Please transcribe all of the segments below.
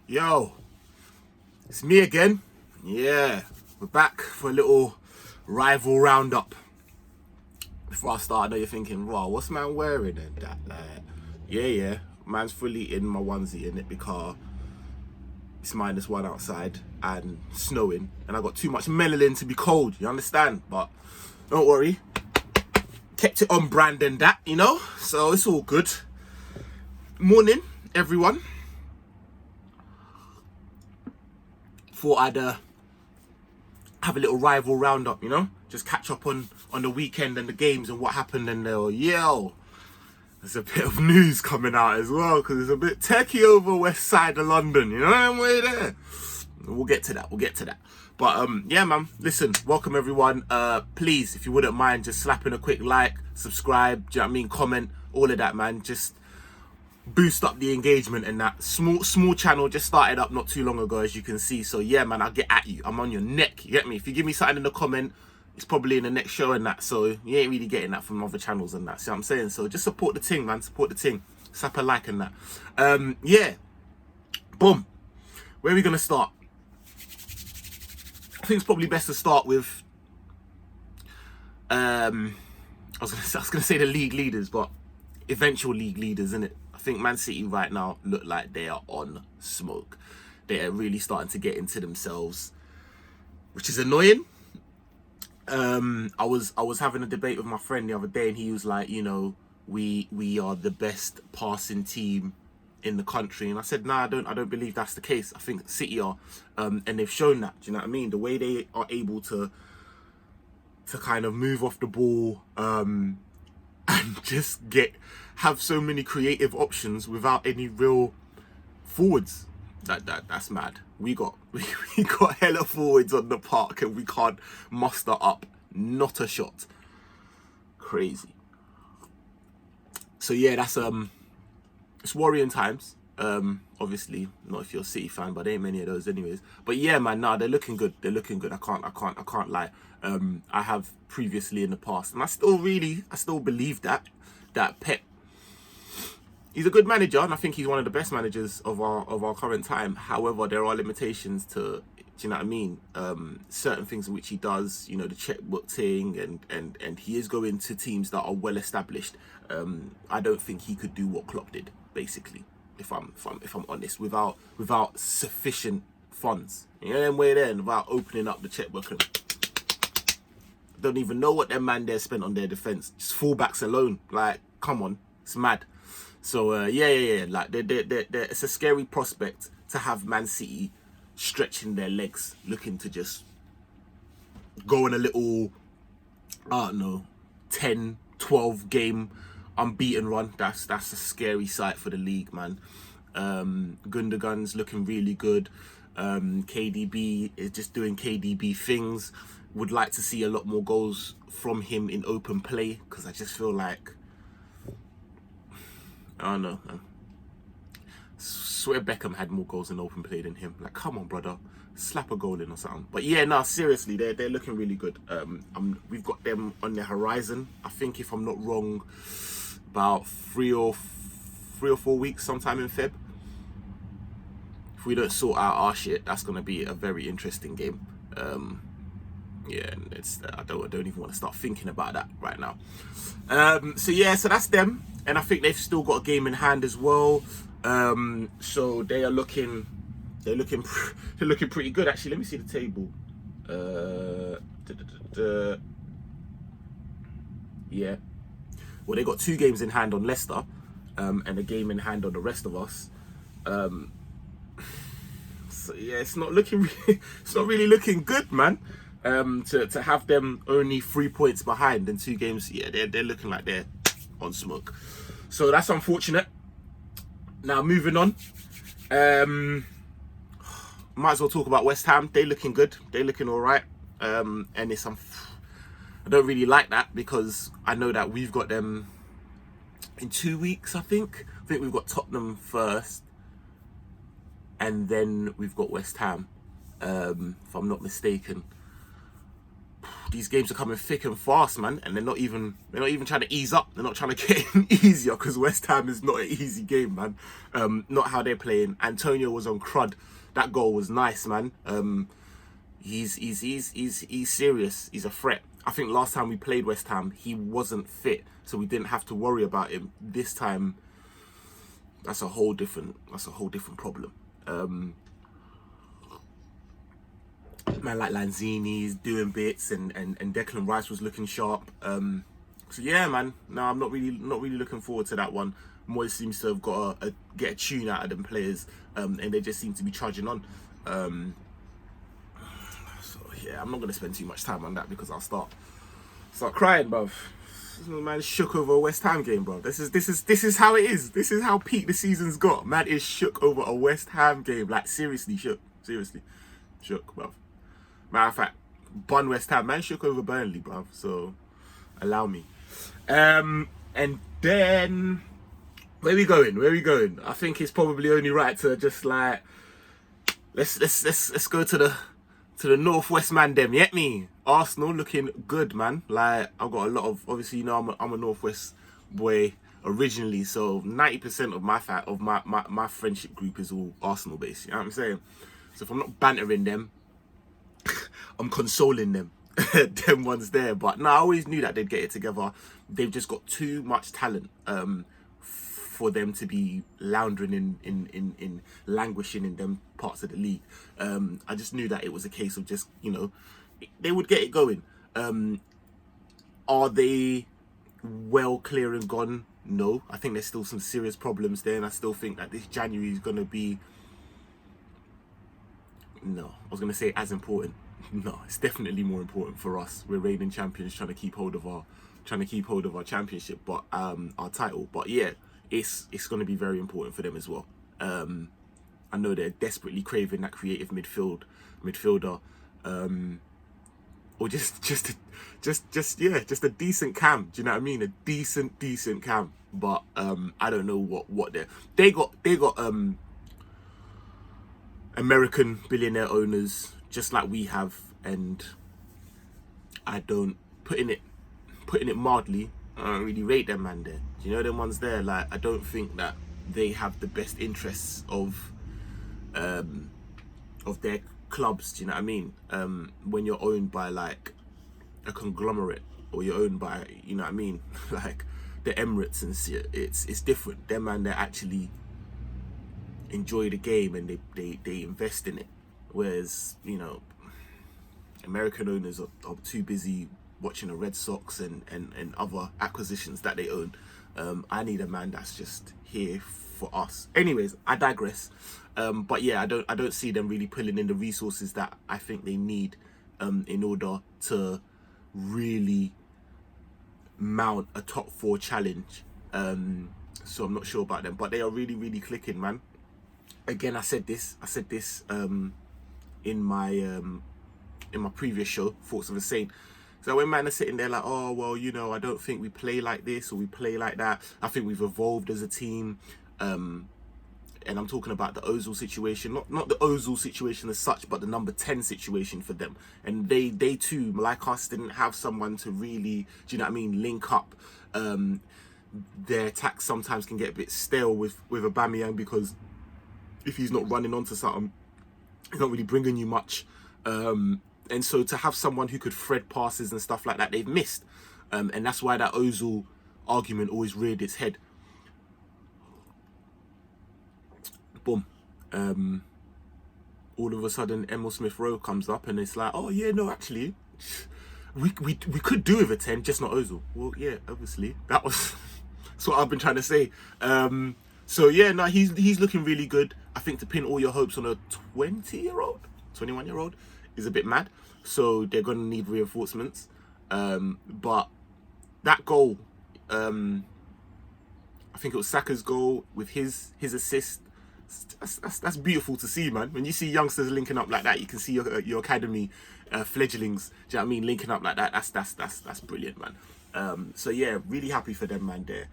Yo, it's me again. Yeah, we're back for a little rival roundup. Before I start, I know you're thinking, wow, what's man wearing and that? Yeah, man's fully in my onesie in it because it's -1 outside and snowing, and I got too much melanin to be cold. You understand? But don't worry, kept it on brand and that, you know. So it's all good. Morning, everyone. Thought I'd have a little rival roundup, you know, just catch up on the weekend and the games and what happened. And there's a bit of news coming out as well because it's a bit techie over west side of London, you know, I'm way there. We'll get to that. But yeah, man, listen, welcome everyone. Please, if you wouldn't mind just slapping a quick like, subscribe, do you know what I mean, comment, all of that, man. Just boost up the engagement and that. Small channel, just started up not too long ago, as you can see. So yeah, man, I'll get at you. I'm on your neck, you get me? If you give me something in the comment, it's probably in the next show and that. So you ain't really getting that from other channels and that. See what I'm saying? So just support the ting, man. Support the ting. Slap a like and that. Yeah. Boom. Where are we gonna start? I think it's probably best to start with I was gonna say the league leaders, but eventual league leaders, innit? I think Man City right now look like they are on smoke. They are really starting to get into themselves, which is annoying. I was having a debate with my friend the other day, and he was like, you know, we are the best passing team in the country, and I said, nah, I don't believe that's the case. I think City are, and they've shown that. Do you know what I mean? The way they are able to kind of move off the ball, and just have so many creative options without any real forwards. That's mad. We got hella forwards on the park and we can't muster up not a shot. Crazy. So yeah, that's it's worrying times. Obviously not if you're a City fan, but there ain't many of those anyways. But yeah, man, nah, they're looking good. I can't lie. I have previously in the past, and I still believe that Pep, he's a good manager, and I think he's one of the best managers of our current time. However, there are limitations to, do you know what I mean? Certain things in which he does, you know, the checkbook thing, and he is going to teams that are well established. I don't think he could do what Klopp did, basically, if I'm honest, without sufficient funds. You know, them way there, and without opening up the checkbook. And don't even know what their man there spent on their defense. Just fullbacks alone, like, come on, it's mad. So yeah. Like, it's a scary prospect to have Man City stretching their legs, looking to just go on a little, I don't know, 10, 12 game unbeaten run. That's a scary sight for the league, man. Gundogan's looking really good. KDB is just doing KDB things. Would like to see a lot more goals from him in open play, because I just feel like, I don't know, man. Swear Beckham had more goals in open play than him. Like, come on, brother, slap a goal in or something. But yeah, no, seriously, they're looking really good. We've got them on the horizon. I think, if I'm not wrong, about 3 or 4 weeks, sometime in Feb. If we don't sort out our shit, that's gonna be a very interesting game. Yeah, it's I don't even want to start thinking about that right now. So yeah, so that's them, and I think they've still got a game in hand as well. So they're looking pretty good, actually. Let me see the table. Yeah, well, they got 2 games in hand on Leicester, and a game in hand on the rest of us. So yeah, it's not really looking good, man. To have them only 3 points behind in 2 games, yeah, they're looking like they're on smoke. So that's unfortunate. Now, moving on, might as well talk about West Ham. They're looking good. They're looking all right. And I don't really like that, because I know that we've got them in 2 weeks. I think we've got Tottenham first, and then we've got West Ham, if I'm not mistaken. these games are coming thick and fast, man, and they're not even trying to ease up. They're not trying to get easier, because West Ham is not an easy game, man. Not how they're playing. Antonio was on crud. That goal was nice, man. He's serious. He's a threat. I think last time we played West Ham, he wasn't fit, so we didn't have to worry about him. This time, that's a whole different problem. Man like Lanzini's doing bits, and Declan Rice was looking sharp. So yeah, man. No, I'm not really looking forward to that one. Moyes seems to have got get a tune out of them players, and they just seem to be trudging on. So yeah, I'm not gonna spend too much time on that, because I'll start crying, bruv. Man shook over a West Ham game, bro. This is how it is. This is how peak the season's got. Man is shook over a West Ham game. Like, seriously shook. Seriously shook, bruv. Matter of fact, bun West Ham. Man shook over Burnley, bruv. So allow me. And then where we going? I think it's probably only right to just like let's go to the northwest, man. Them, you get me? Arsenal looking good, man. Like, I've got a lot of, obviously, you know, I'm a northwest boy originally, so 90% of my friendship group is all Arsenal based. You know what I'm saying? So if I'm not bantering them, I'm consoling them. Them ones there. But no, I always knew that they'd get it together. They've just got too much talent for them to be lounging in languishing in them parts of the league. I just knew that it was a case of just, you know, they would get it going. Are they well clear and gone? No. I think there's still some serious problems there, and I still think that this January is going to be, no, I was going to say as important. No, it's definitely more important for us. We're reigning champions, trying to keep hold of our championship, but our title. But yeah, it's going to be very important for them as well. I know they're desperately craving that creative midfielder, or just a decent cam. Do you know what I mean? A decent cam. But I don't know what they got American billionaire owners, just like we have, and I don't, putting it mildly, I don't really rate them, man. There, you know, them ones there. Like, I don't think that they have the best interests of their clubs. Do you know what I mean? When you're owned by like a conglomerate, or you're owned by, you know what I mean, like the Emirates and shit, it's different. Them, man, they actually enjoy the game, and they invest in it. Whereas, you know, American owners are too busy watching the Red Sox and other acquisitions that they own. I need a man that's just here for us. Anyways, I digress. But yeah, I don't see them really pulling in the resources that I think they need in order to really mount a top 4 challenge. So I'm not sure about them, but they are really clicking, man. Again, I said this in my previous show, Thoughts of a Saint. So when man are sitting there like, oh well, you know, I don't think we play like this or we play like that. I think we've evolved as a team. And I'm talking about the Ozil situation, not the Ozil situation as such, but the number 10 situation for them. And they too, like us, didn't have someone to really, do you know what I mean, link up. Their attacks sometimes can get a bit stale with Aubameyang, because if he's not running onto something, he's not really bringing you much. And so to have someone who could thread passes and stuff like that, they've missed. And that's why that Ozil argument always reared its head. Boom. All of a sudden, Emil Smith-Rowe comes up, and it's like, oh yeah, no, actually, we could do with a 10, just not Ozil. Well, yeah, obviously, that's what I've been trying to say. So yeah, no, he's looking really good. I think to pin all your hopes on a 21-year-old is a bit mad. So they're going to need reinforcements. But that goal, I think it was Saka's goal with his assist. That's beautiful to see, man. When you see youngsters linking up like that, you can see your academy fledglings. Do you know what I mean? Linking up like that. That's brilliant, man. So yeah, really happy for them, man. There.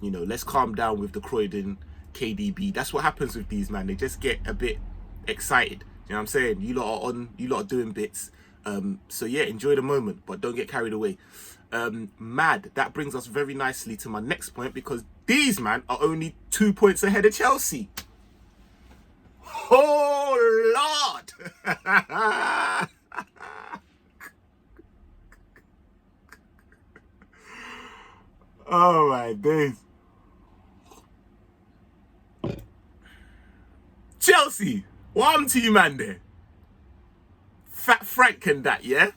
You know, let's calm down with the Croydon KDB. That's what happens with these, man. They just get a bit excited. You know what I'm saying? You lot are doing bits. So yeah, enjoy the moment, but don't get carried away. Mad. That brings us very nicely to my next point, because these man are only 2 points ahead of Chelsea. Oh Lord! Oh my days. Chelsea, one to you, man. There, Fat Frank and that, yeah.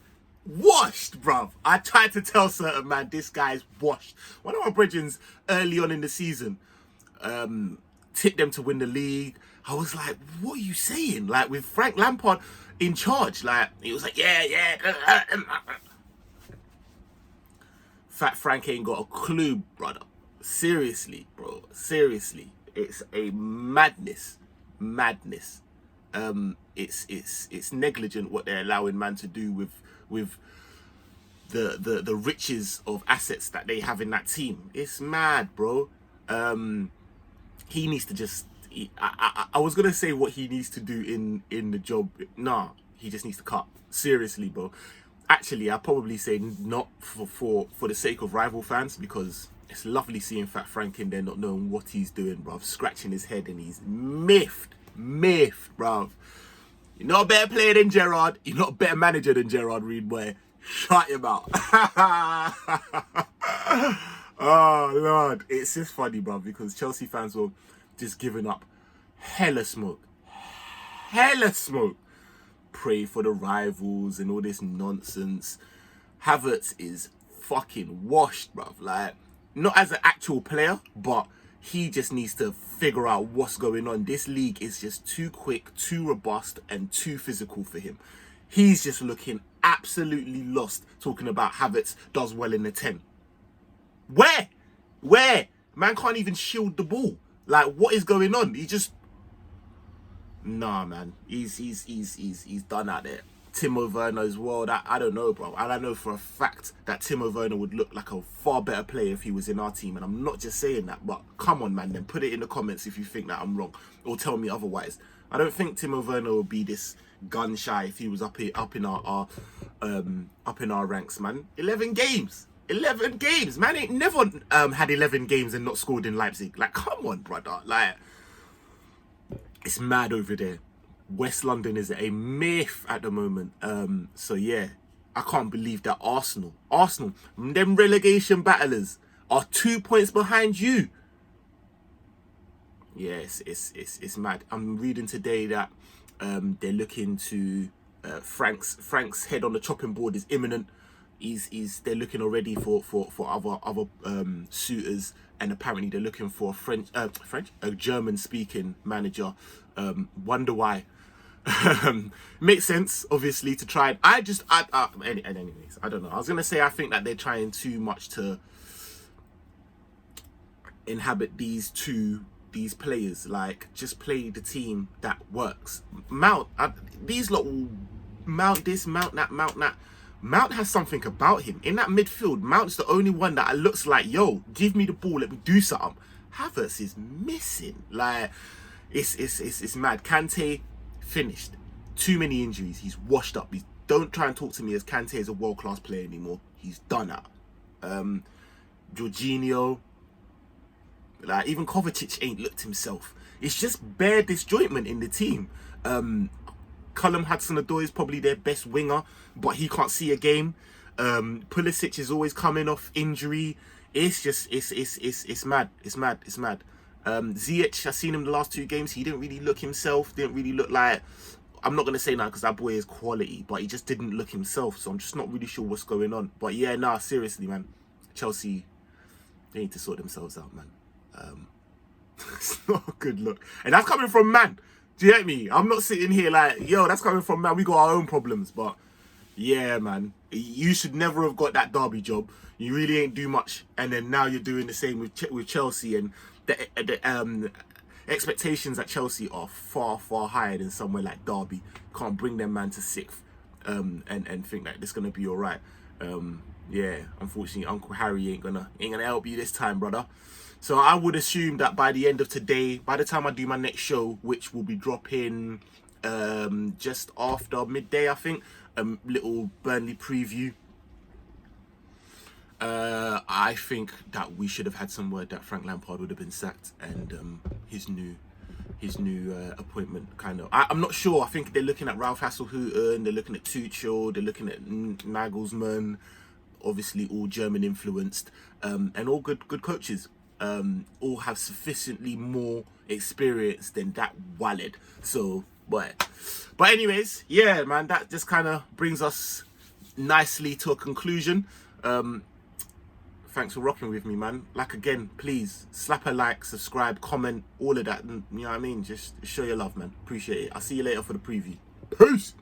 Washed, bruv. I tried to tell certain man this guy's washed. One of my brethrens early on in the season tipped them to win the league. I was like, what are you saying? Like, with Frank Lampard in charge, like, he was like, yeah. Fat Frank ain't got a clue, brother. Seriously, bro. Seriously. It's a madness. It's negligent what they're allowing man to do with the riches of assets that they have in that team. It's mad, bro. He needs to just. I was gonna say what he needs to do in the job. Nah, he just needs to cut. Seriously, bro. Actually, I'd probably say not for the sake of rival fans, because it's lovely seeing Fat Frank in there not knowing what he's doing, bruv. Scratching his head, and he's miffed, bruv. You're not a better player than Gerrard. You're not a better manager than Gerrard, Reed, boy. Shut him out. Oh, Lord. It's just funny, bruv, because Chelsea fans were just giving up hella smoke. Pray for the rivals and all this nonsense. Havertz is fucking washed, bruv. Like, not as an actual player, but he just needs to figure out what's going on. This league is just too quick, too robust, and too physical for him. He's just looking absolutely lost, talking about Havertz does well in the 10. Where? Man can't even shield the ball. Like, what is going on? He just... Nah, man. He's done out there. Timo Werner as well. That I don't know, bro. And I know for a fact that Timo Werner would look like a far better player if he was in our team. And I'm not just saying that, but come on, man. Then put it in the comments if you think that I'm wrong, or tell me otherwise. I don't think Timo Werner would be this gun shy if he was up in our ranks, man. 11 games. Man ain't never had 11 games and not scored in Leipzig. Like, come on, brother. Like, it's mad over there. West London is a myth at the moment. So yeah, I can't believe that Arsenal, them relegation battlers, are 2 points behind you. Yes, it's mad. I'm reading today that they're looking to Frank's head on the chopping board is imminent. They're looking already for other suitors, and apparently they're looking for a German speaking manager. Wonder why. Makes sense, obviously, to try. Anyways, I don't know. I was gonna say I think that they're trying too much to inhabit these players. Like, just play the team that works. These lot will mount this, mount that. Mount has something about him. In that midfield, Mount's the only one that looks like, yo, give me the ball, let me do something. Havertz is missing. Like, it's mad. Kante finished. Too many injuries. He's washed up. Don't try and talk to me as Kante is a world-class player anymore. He's done out. Jorginho, like, even Kovacic ain't looked himself. It's just bare disjointment in the team. Callum Hudson-Odoi is probably their best winger, but he can't see a game. Pulisic is always coming off injury. It's just, it's mad. Ziyech, I've seen him the last 2 games. He didn't really look himself. Didn't really look like... I'm not going to say that because that boy is quality, but he just didn't look himself. So I'm just not really sure what's going on. But yeah, nah, seriously, man. Chelsea, they need to sort themselves out, man. It's not a good look. And that's coming from man. Do you get me? I'm not sitting here like, yo, that's coming from man. We got our own problems. But yeah, man. You should never have got that Derby job. You really ain't do much. And then now you're doing the same with Chelsea. And the expectations at Chelsea are far, far higher than somewhere like Derby. Can't bring them man to 6th and think that it's going to be all right. Yeah, unfortunately, Uncle Harry ain't gonna help you this time, brother. So I would assume that by the end of today, by the time I do my next show, which will be dropping just after midday, I think, little Burnley preview. I think that we should have had some word that Frank Lampard would have been sacked, and his new appointment kind of. I'm not sure. I think they're looking at Ralph Hasenhüttl, they're looking at Tuchel, they're looking at Nagelsmann, obviously all German influenced, and all good coaches. All have sufficiently more experience than that Walid. So, but anyways, yeah, man, that just kind of brings us nicely to a conclusion. Thanks for rocking with me, man. Like, again, please slap a like, subscribe, comment, all of that. You know what I mean? Just show your love, man. Appreciate it. I'll see you later for the preview. Peace.